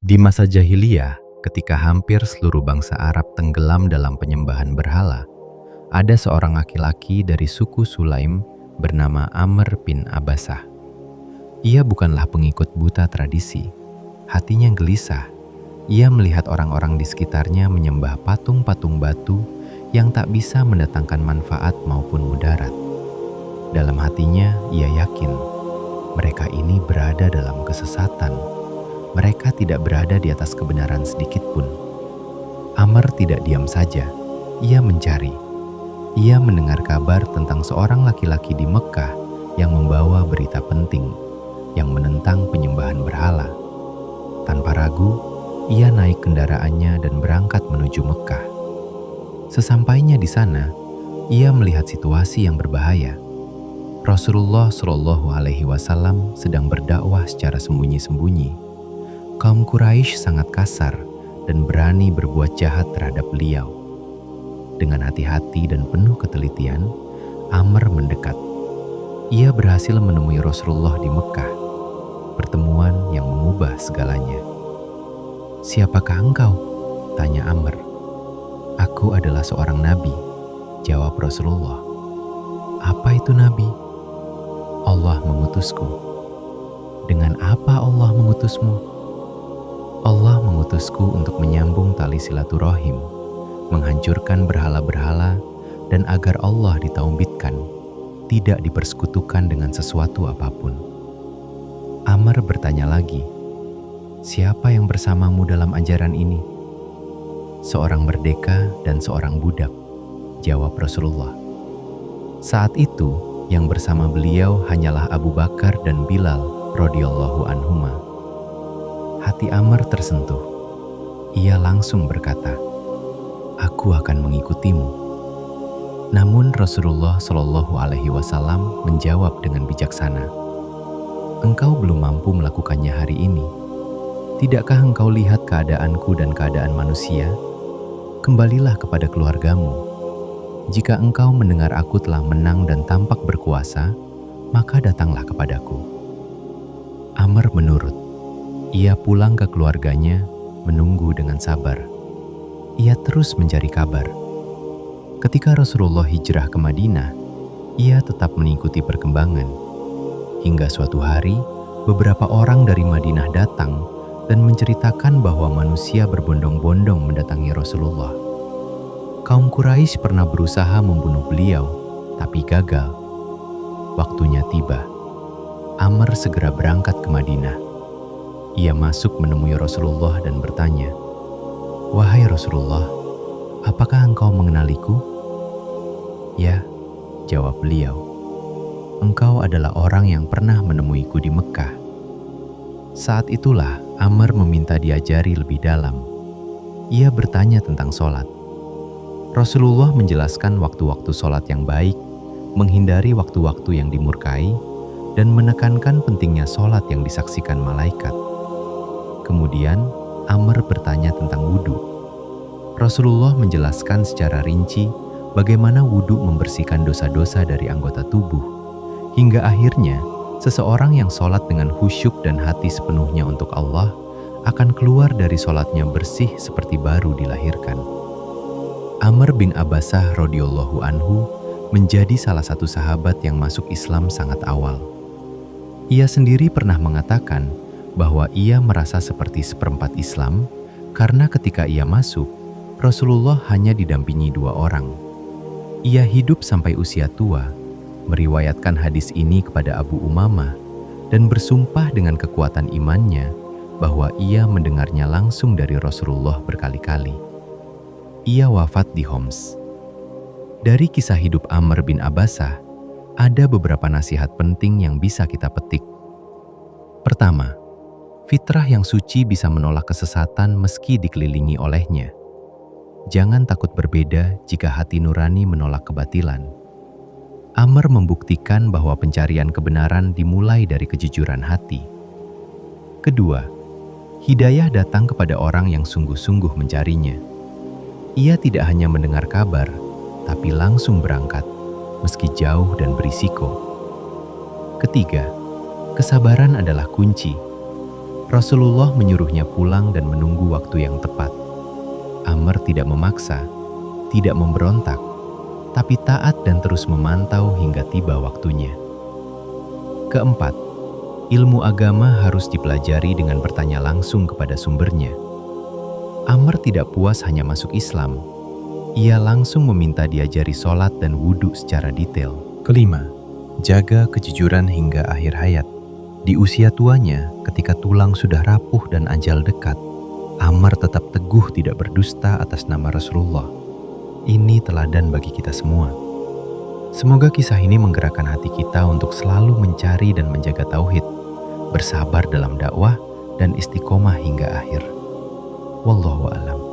Di masa jahiliyah, ketika hampir seluruh bangsa Arab tenggelam dalam penyembahan berhala, ada seorang laki-laki dari suku Sulaim bernama Amr bin Abbasah. Ia bukanlah pengikut buta tradisi. Hatinya gelisah. Ia melihat orang-orang di sekitarnya menyembah patung-patung batu yang tak bisa mendatangkan manfaat maupun mudarat. Dalam hatinya, ia yakin mereka ini berada dalam kesesatan. Mereka tidak berada di atas kebenaran sedikit pun. Amr tidak diam saja. Ia mencari. Ia mendengar kabar tentang seorang laki-laki di Mekah yang membawa berita penting yang menentang penyembahan berhala. Tanpa ragu, ia naik kendaraannya dan berangkat menuju Mekah. Sesampainya di sana, ia melihat situasi yang berbahaya. Rasulullah Shallallahu Alaihi Wasallam sedang berdakwah secara sembunyi-sembunyi. Kaum Quraisy sangat kasar dan berani berbuat jahat terhadap beliau. Dengan hati-hati dan penuh ketelitian, Amr mendekat. Ia berhasil menemui Rasulullah di Mekah. Pertemuan yang mengubah segalanya. "Siapakah engkau?" tanya Amr. "Aku adalah seorang nabi," jawab Rasulullah. "Apa itu nabi?" "Allah mengutusku." "Dengan apa Allah mengutusmu?" "Allah mengutusku untuk menyambung tali silaturahim, menghancurkan berhala-berhala, dan agar Allah ditauhidkan, tidak dipersekutukan dengan sesuatu apapun." Amr bertanya lagi, "Siapa yang bersamamu dalam ajaran ini?" "Seorang merdeka dan seorang budak," jawab Rasulullah. Saat itu, yang bersama beliau hanyalah Abu Bakar dan Bilal radhiyallahu anhuma. Hati Amr tersentuh. Ia langsung berkata, "Aku akan mengikutimu." Namun Rasulullah Shallallahu Alaihi Wasallam menjawab dengan bijaksana, "Engkau belum mampu melakukannya hari ini. Tidakkah engkau lihat keadaanku dan keadaan manusia? Kembalilah kepada keluargamu. Jika engkau mendengar aku telah menang dan tampak berkuasa, maka datanglah kepadaku." Amr menurut. Ia pulang ke keluarganya, menunggu dengan sabar. Ia terus mencari kabar. Ketika Rasulullah hijrah ke Madinah, ia tetap mengikuti perkembangan. Hingga suatu hari, beberapa orang dari Madinah datang dan menceritakan bahwa manusia berbondong-bondong mendatangi Rasulullah. Kaum Quraisy pernah berusaha membunuh beliau, tapi gagal. Waktunya tiba. Amr segera berangkat ke Madinah. Ia masuk menemui Rasulullah dan bertanya, "Wahai Rasulullah, apakah engkau mengenaliku?" "Ya," jawab beliau. "Engkau adalah orang yang pernah menemuiku di Mekah." Saat itulah Amr meminta diajari lebih dalam. Ia bertanya tentang sholat. Rasulullah menjelaskan waktu-waktu sholat yang baik, menghindari waktu-waktu yang dimurkai, dan menekankan pentingnya sholat yang disaksikan malaikat. Kemudian Amr bertanya tentang wudhu. Rasulullah menjelaskan secara rinci bagaimana wudhu membersihkan dosa-dosa dari anggota tubuh, hingga akhirnya seseorang yang sholat dengan khusyuk dan hati sepenuhnya untuk Allah akan keluar dari sholatnya bersih seperti baru dilahirkan. Amr bin Abbasah radhiyallahu anhu menjadi salah satu sahabat yang masuk Islam sangat awal. Ia sendiri pernah mengatakan bahwa ia merasa seperti seperempat Islam karena ketika ia masuk, Rasulullah hanya didampingi 2 orang. Ia hidup sampai usia tua, meriwayatkan hadis ini kepada Abu Umamah dan bersumpah dengan kekuatan imannya bahwa ia mendengarnya langsung dari Rasulullah berkali-kali. Ia wafat di Homs. Dari kisah hidup Amr bin Abbasah, ada beberapa nasihat penting yang bisa kita petik. Pertama, fitrah yang suci bisa menolak kesesatan meski dikelilingi olehnya. Jangan takut berbeda jika hati nurani menolak kebatilan. Amr membuktikan bahwa pencarian kebenaran dimulai dari kejujuran hati. Kedua, hidayah datang kepada orang yang sungguh-sungguh mencarinya. Ia tidak hanya mendengar kabar, tapi langsung berangkat, meski jauh dan berisiko. Ketiga, kesabaran adalah kunci. Rasulullah menyuruhnya pulang dan menunggu waktu yang tepat. Amr tidak memaksa, tidak memberontak, tapi taat dan terus memantau hingga tiba waktunya. Keempat, ilmu agama harus dipelajari dengan bertanya langsung kepada sumbernya. Amr tidak puas hanya masuk Islam. Ia langsung meminta diajari sholat dan wudhu secara detail. Kelima, jaga kejujuran hingga akhir hayat. Di usia tuanya, ketika tulang sudah rapuh dan ajal dekat, Amr tetap teguh tidak berdusta atas nama Rasulullah. Ini teladan bagi kita semua. Semoga kisah ini menggerakkan hati kita untuk selalu mencari dan menjaga tauhid, bersabar dalam dakwah, dan istiqomah hingga akhir. Wallahu a'lam.